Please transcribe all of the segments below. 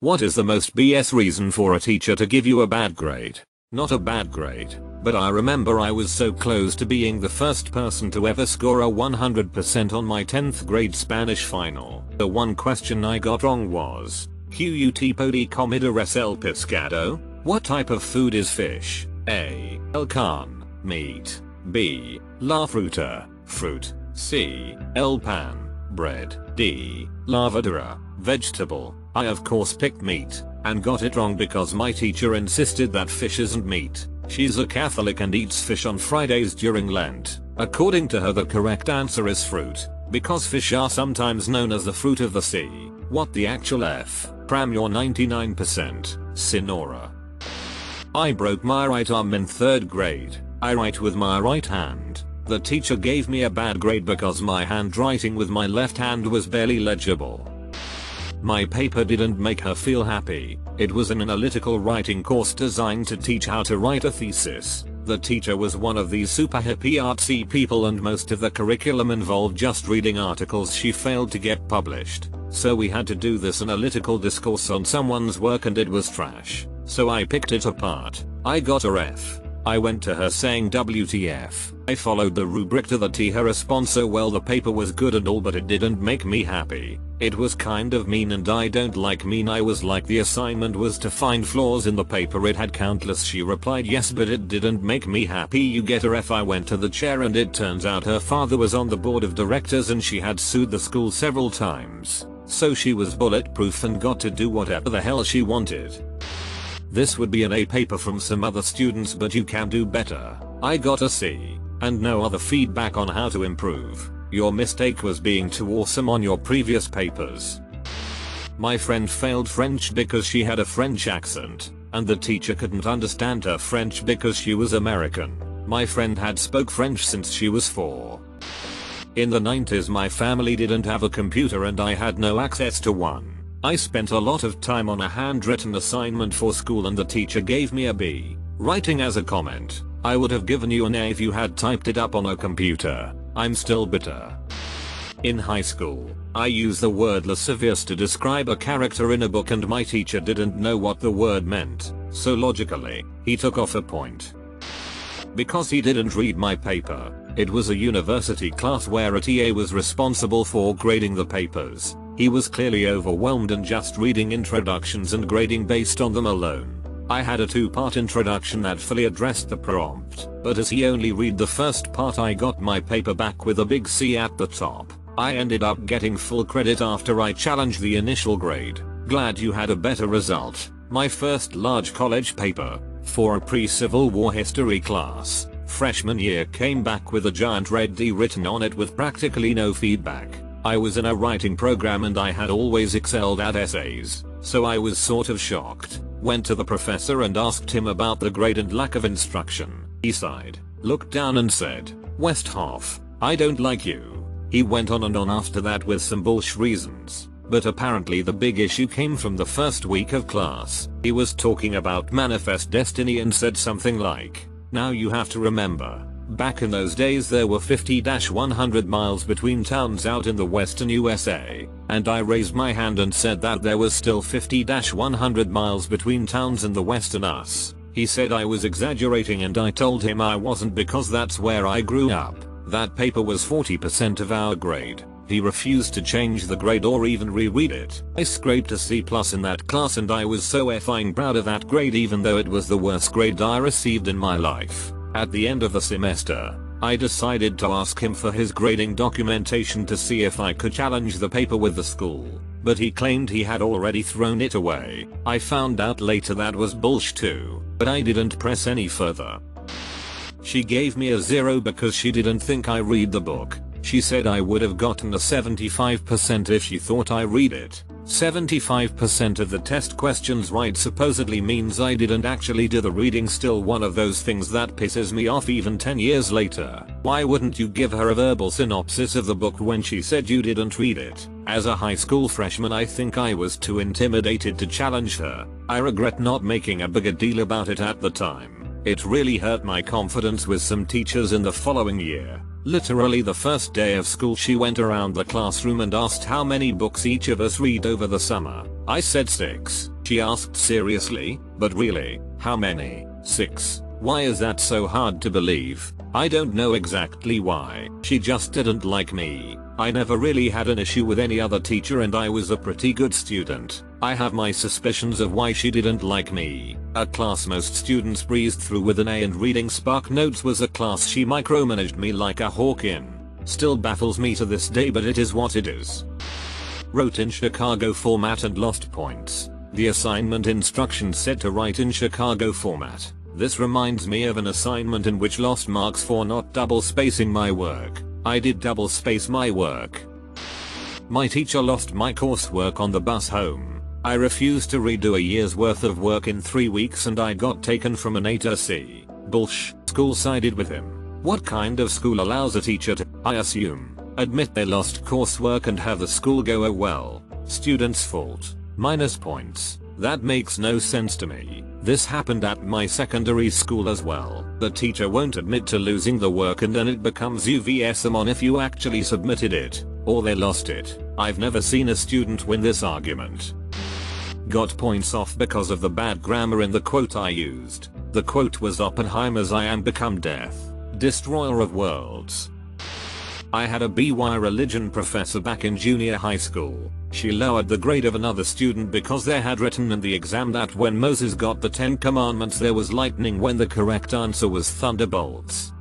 What is the most BS reason for a teacher to give you a bad grade? Not a bad grade, but I remember I was so close to being the first person to ever score a 100% on my 10th grade Spanish final. The one question I got wrong was, ¿Qué pode comer es el pescado? What type of food is fish? A. El carne, meat. B. La fruta, fruit. C. El pan, bread. D. La verdura, vegetable. I of course picked meat, and got it wrong because my teacher insisted that fish isn't meat. She's a Catholic and eats fish on Fridays during Lent. According to her, the correct answer is fruit, because fish are sometimes known as the fruit of the sea. What the actual F? Pram your 99%, Sinora. I broke my right arm in 3rd grade. I write with my right hand. The teacher gave me a bad grade because my handwriting with my left hand was barely legible. My paper didn't make her feel happy. It was an analytical writing course designed to teach how to write a thesis. The teacher was one of these super hippie artsy people, and most of the curriculum involved just reading articles she failed to get published. So we had to do this analytical discourse on someone's work and it was trash. So I picked it apart. I got a F. I went to her saying WTF. I followed the rubric to the T. Her response, so well, the paper was good and all, but it didn't make me happy. It was kind of mean, and I don't like mean. I was like, the assignment was to find flaws in the paper. It had countless. She replied yes, but it didn't make me happy. You get a F. I went to the chair and it turns out her father was on the board of directors and she had sued the school several times. So she was bulletproof and got to do whatever the hell she wanted. This would be an A paper from some other students, but you can do better. I got a C, and no other feedback on how to improve. Your mistake was being too awesome on your previous papers. My friend failed French because she had a French accent, and the teacher couldn't understand her French because she was American. My friend had spoke French since she was 4. In the 90s my family didn't have a computer and I had no access to one. I spent a lot of time on a handwritten assignment for school and the teacher gave me a B. Writing as a comment, I would have given you an A if you had typed it up on a computer. I'm still bitter. In high school, I used the word lascivious to describe a character in a book and my teacher didn't know what the word meant, so logically, he took off a point. Because he didn't read my paper. It was a university class where a TA was responsible for grading the papers. He was clearly overwhelmed and just reading introductions and grading based on them alone. I had a 2-part introduction that fully addressed the prompt, but as he only read the first part, I got my paper back with a big C at the top. I ended up getting full credit after I challenged the initial grade. Glad you had a better result. My first large college paper, for a pre-Civil War history class, freshman year, came back with a giant red D written on it with practically no feedback. I was in a writing program and I had always excelled at essays, so I was sort of shocked. Went to the professor and asked him about the grade and lack of instruction. He sighed, looked down and said, "Westhoff, I don't like you." He went on and on after that with some bullshit reasons, but apparently the big issue came from the first week of class. He was talking about manifest destiny and said something like, "Now you have to remember, back in those days there were 50-100 miles between towns out in the western USA, and I raised my hand and said that there was still 50-100 miles between towns in the west and us. He said I was exaggerating and I told him I wasn't because that's where I grew up. That paper was 40% of our grade. He refused to change the grade or even reread it. I scraped a C+ in that class and I was so effing proud of that grade, even though it was the worst grade I received in my life. At the end of the semester, I decided to ask him for his grading documentation to see if I could challenge the paper with the school, but he claimed he had already thrown it away. I found out later that was bullshit too, but I didn't press any further. She gave me a 0 because she didn't think I read the book. She said I would have gotten a 75% if she thought I read it. 75% of the test questions right supposedly means I didn't actually do the reading. Still one of those things that pisses me off even 10 years later. Why wouldn't you give her a verbal synopsis of the book when she said you didn't read it? As a high school freshman, I think I was too intimidated to challenge her. I regret not making a bigger deal about it at the time. It really hurt my confidence with some teachers in the following year. Literally the first day of school, she went around the classroom and asked how many books each of us read over the summer. I said 6. She asked seriously, but really, how many? 6. Why is that so hard to believe? I don't know exactly why. She just didn't like me. I never really had an issue with any other teacher and I was a pretty good student. I have my suspicions of why she didn't like me. A class most students breezed through with an A and reading Spark Notes was a class she micromanaged me like a hawk in. Still baffles me to this day, but it is what it is. Wrote in Chicago format and lost points. The assignment instructions said to write in Chicago format. This reminds me of an assignment in which lost marks for not double spacing my work. I did double space my work. My teacher lost my coursework on the bus home. I refused to redo a year's worth of work in 3 weeks and I got taken from an A to C. Bullsh. School sided with him. What kind of school allows a teacher to, I assume, admit they lost coursework and have the school go, oh well, student's fault. Minus points. That makes no sense to me. This happened at my secondary school as well. The teacher won't admit to losing the work and then it becomes UVSM on if you actually submitted it, or they lost it. I've never seen a student win this argument. Got points off because of the bad grammar in the quote I used. The quote was Oppenheimer's "I am become death, destroyer of worlds." I had a BY religion professor back in junior high school. She lowered the grade of another student because they had written in the exam that when Moses got the 10 commandments there was lightning when the correct answer was thunderbolts.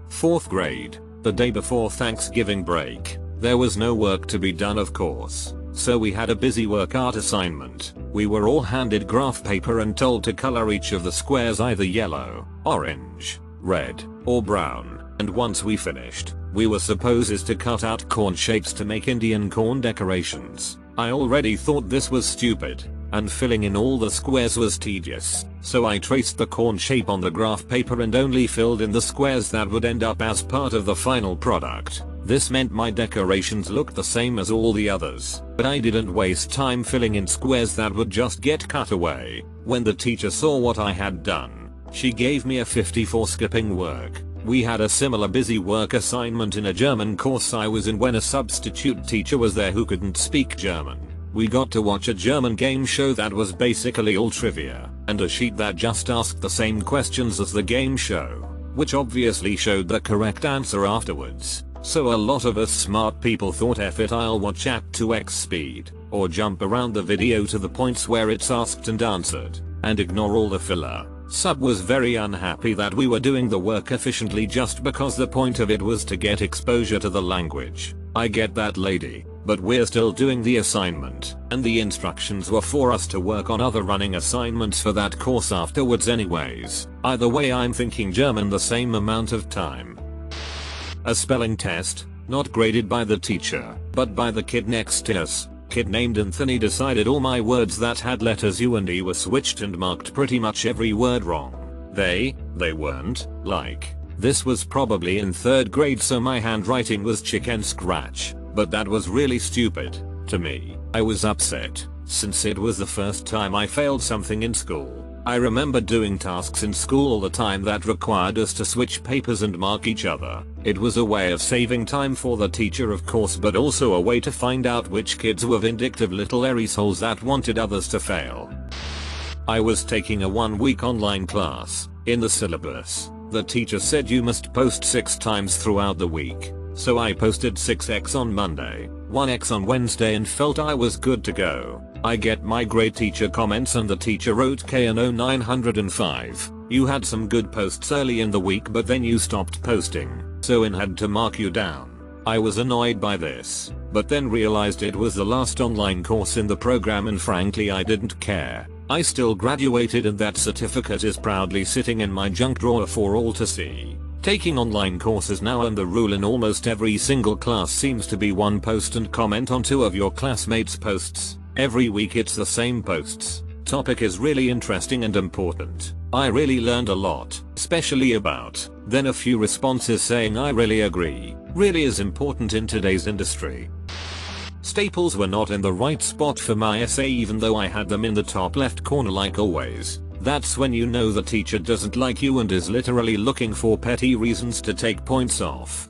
4th grade, the day before Thanksgiving break. There was no work to be done, of course. So we had a busy work art assignment. We were all handed graph paper and told to color each of the squares either yellow, orange, red, or brown. And once we finished, we were supposed to cut out corn shapes to make Indian corn decorations. I already thought this was stupid, and filling in all the squares was tedious, so I traced the corn shape on the graph paper and only filled in the squares that would end up as part of the final product. This meant my decorations looked the same as all the others, but I didn't waste time filling in squares that would just get cut away. When the teacher saw what I had done, she gave me a 50 for skipping work. We had a similar busy work assignment in a German course I was in when a substitute teacher was there who couldn't speak German. We got to watch a German game show that was basically all trivia, and a sheet that just asked the same questions as the game show, which obviously showed the correct answer afterwards. So a lot of us smart people thought, F it, I'll watch at 2x speed, or jump around the video to the points where it's asked and answered, and ignore all the filler. Sub was very unhappy that we were doing the work efficiently just because the point of it was to get exposure to the language. I get that, lady, but we're still doing the assignment, and the instructions were for us to work on other running assignments for that course afterwards anyways. Either way, I'm thinking German the same amount of time. A spelling test, not graded by the teacher, but by the kid next to us. Kid named Anthony decided all my words that had letters U and E were switched and marked pretty much every word wrong. They weren't, like. This was probably in 3rd grade, so my handwriting was chicken scratch, but that was really stupid to me. I was upset, since it was the first time I failed something in school. I remember doing tasks in school all the time that required us to switch papers and mark each other. It was a way of saving time for the teacher, of course, but also a way to find out which kids were vindictive little assholes that wanted others to fail. I was taking a 1-week online class. In the syllabus, the teacher said you must post 6 times throughout the week. So I posted 6x on Monday, 1x on Wednesday, and felt I was good to go. I get my grade teacher comments and the teacher wrote KNO 905. You had some good posts early in the week but then you stopped posting, so I had to mark you down. I was annoyed by this, but then realized it was the last online course in the program and frankly I didn't care. I still graduated and that certificate is proudly sitting in my junk drawer for all to see. Taking online courses now, and the rule in almost every single class seems to be one post and comment on 2 of your classmates' posts. Every week it's the same posts. Topic is really interesting and important. I really learned a lot, especially about. Then a few responses saying I really agree. Really is important in today's industry. Staples were not in the right spot for my essay even though I had them in the top left corner like always. That's when you know the teacher doesn't like you and is literally looking for petty reasons to take points off.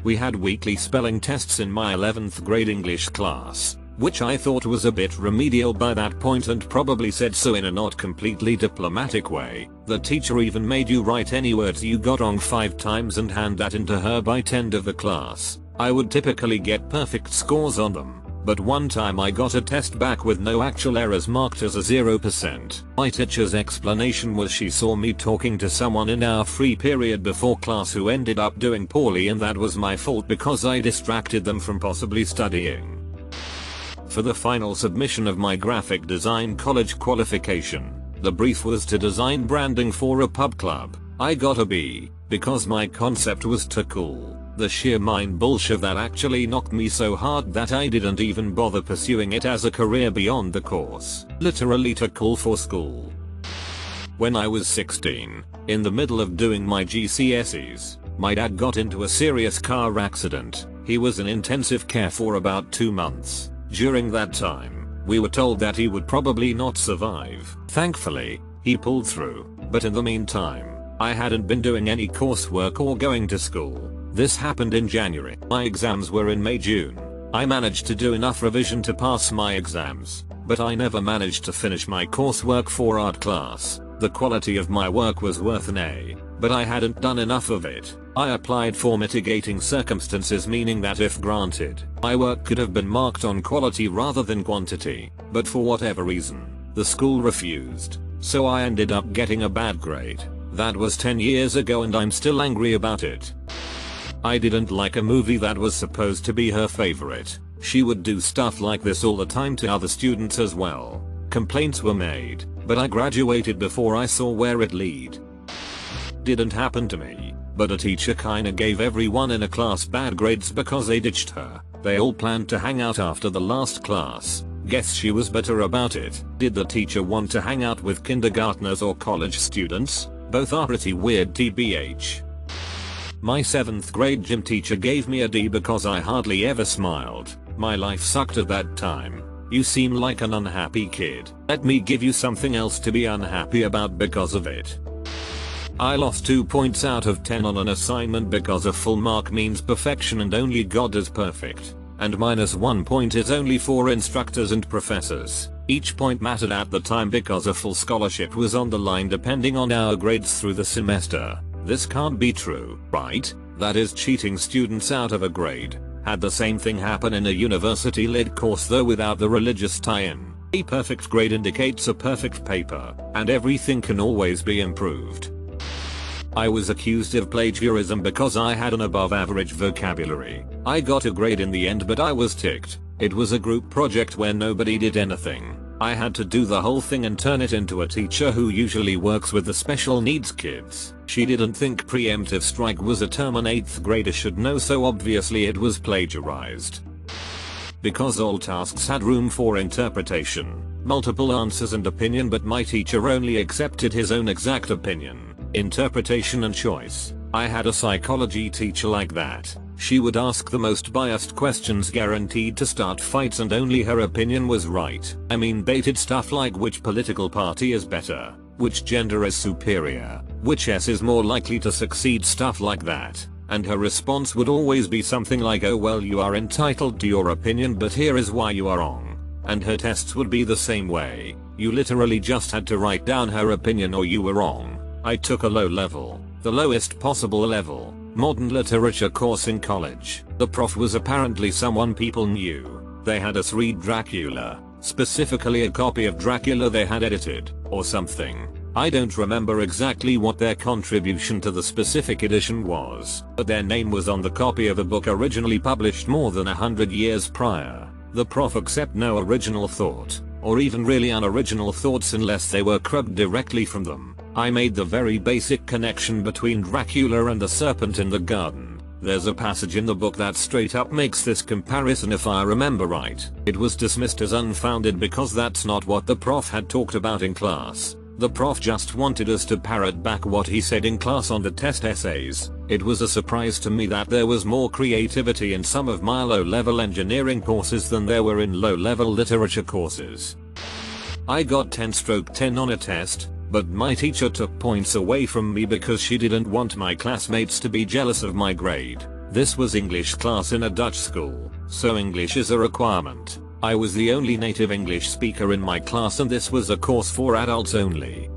We had weekly spelling tests in my 11th grade English class. which I thought was a bit remedial by that point and probably said so in a not completely diplomatic way. The teacher even made you write any words you got wrong 5 times and hand that into her by 10 of the class. I would typically get perfect scores on them, but one time I got a test back with no actual errors marked as a 0%. My teacher's explanation was she saw me talking to someone in our free period before class who ended up doing poorly and that was my fault because I distracted them from possibly studying. For the final submission of my graphic design college qualification, the brief was to design branding for a pub club. I got a B, because my concept was too cool. The sheer mind bullshit of that actually knocked me so hard that I didn't even bother pursuing it as a career beyond the course. Literally too cool for school. When I was 16, in the middle of doing my GCSEs, my dad got into a serious car accident. He was in intensive care for about 2 months. During that time, we were told that he would probably not survive. Thankfully, he pulled through, but in the meantime, I hadn't been doing any coursework or going to school. This happened in January. My exams were in May-June. I managed to do enough revision to pass my exams, but I never managed to finish my coursework for art class. The quality of my work was worth an A, but I hadn't done enough of it. I applied for mitigating circumstances, meaning that if granted, my work could have been marked on quality rather than quantity, but for whatever reason, the school refused, so I ended up getting a bad grade. That was 10 years ago and I'm still angry about it. I didn't like a movie that was supposed to be her favorite. She would do stuff like this all the time to other students as well. Complaints were made, but I graduated before I saw where it led. Didn't happen to me, but a teacher kinda gave everyone in a class bad grades because they ditched her. They all planned to hang out after the last class. Guess she was bitter about it. Did the teacher want to hang out with kindergartners or college students? Both are pretty weird tbh. My 7th grade gym teacher gave me a D because I hardly ever smiled. My life sucked at that time. You seem like an unhappy kid. Let me give you something else to be unhappy about because of it. I lost 2 points out of 10 on an assignment because a full mark means perfection and only God is perfect. And -1 point is only for instructors and professors. Each point mattered at the time because a full scholarship was on the line depending on our grades through the semester. This can't be true, right? That is cheating students out of a grade. Had the same thing happen in a university-led course though without the religious tie-in. A perfect grade indicates a perfect paper, and everything can always be improved. I was accused of plagiarism because I had an above average vocabulary. I got a grade in the end but I was ticked. It was a group project where nobody did anything. I had to do the whole thing and turn it into a teacher who usually works with the special needs kids. She didn't think preemptive strike was a term an 8th grader should know, so obviously it was plagiarized. Because all tasks had room for interpretation, multiple answers and opinion, but my teacher only accepted his own exact opinion, interpretation and choice. I had a psychology teacher like that. She would ask the most biased questions guaranteed to start fights and only her opinion was right. I mean baited stuff like which political party is better, which gender is superior, which S is more likely to succeed, stuff like that. And her response would always be something like, oh well, you are entitled to your opinion but here is why you are wrong. And her tests would be the same way. You literally just had to write down her opinion or you were wrong. I took a low level, the lowest possible level, modern literature course in college. The prof was apparently someone people knew. They had us read Dracula, specifically a copy of Dracula they had edited, or something. I don't remember exactly what their contribution to the specific edition was, but their name was on the copy of a book originally published more than 100 years prior. The prof accepted no original thought, or even really unoriginal thoughts unless they were crubbed directly from them. I made the very basic connection between Dracula and the serpent in the garden. There's a passage in the book that straight up makes this comparison if I remember right. It was dismissed as unfounded because that's not what the prof had talked about in class. The prof just wanted us to parrot back what he said in class on the test essays. It was a surprise to me that there was more creativity in some of my low-level engineering courses than there were in low-level literature courses. I got 10/10 on a test, but my teacher took points away from me because she didn't want my classmates to be jealous of my grade. This was English class in a Dutch school, so English is a requirement. I was the only native English speaker in my class and this was a course for adults only.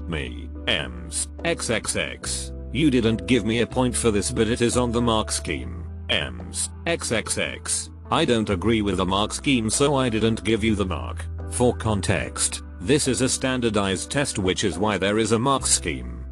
Me, Ems, XXX. You didn't give me a point for this but it is on the mark scheme. Ems, XXX. I don't agree with the mark scheme so I didn't give you the mark. For context, this is a standardized test which is why there is a mark scheme.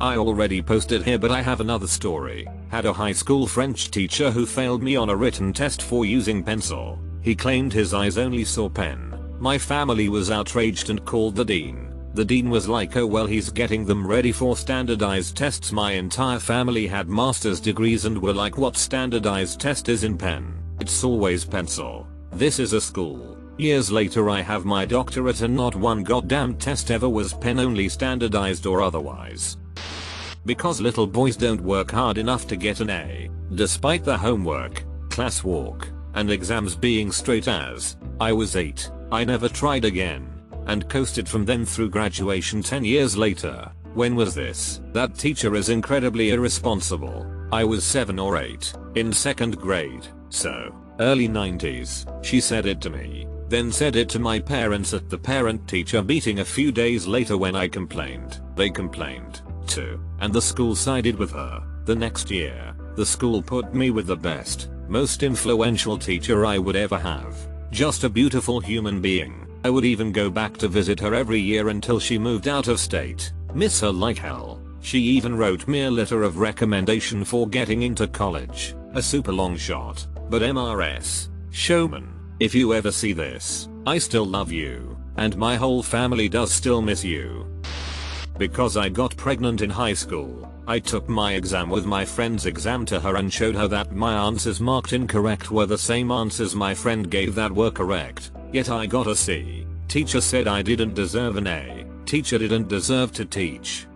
I already posted here but I have another story. Had a high school French teacher who failed me on a written test for using pencil. He claimed his eyes only saw pen. My family was outraged and called the dean. The dean was like, oh well, he's getting them ready for standardized tests. My entire family had master's degrees and were like, what standardized test is in pen? It's always pencil. This is a school. Years later I have my doctorate and not one goddamn test ever was pen only, standardized or otherwise. Because little boys don't work hard enough to get an A, despite the homework, class walk, and exams being straight A's. I was 8, I never tried again, and coasted from then through graduation 10 years later. When was this? That teacher is incredibly irresponsible. I was 7 or 8, in 2nd grade, so, early 90s. She said it to me, then said it to my parents at the parent-teacher meeting a few days later when I complained. They complained, too, and the school sided with her. The next year, the school put me with the best, most influential teacher I would ever have. Just a beautiful human being. I would even go back to visit her every year until she moved out of state. Miss her like hell. She even wrote me a letter of recommendation for getting into college. A super long shot, but MRS. Showman, if you ever see this, I still love you, and my whole family does still miss you. Because I got pregnant in high school, I took my exam with my friend's exam to her and showed her that my answers marked incorrect were the same answers my friend gave that were correct, yet I got a C. Teacher said I didn't deserve an A. Teacher didn't deserve to teach.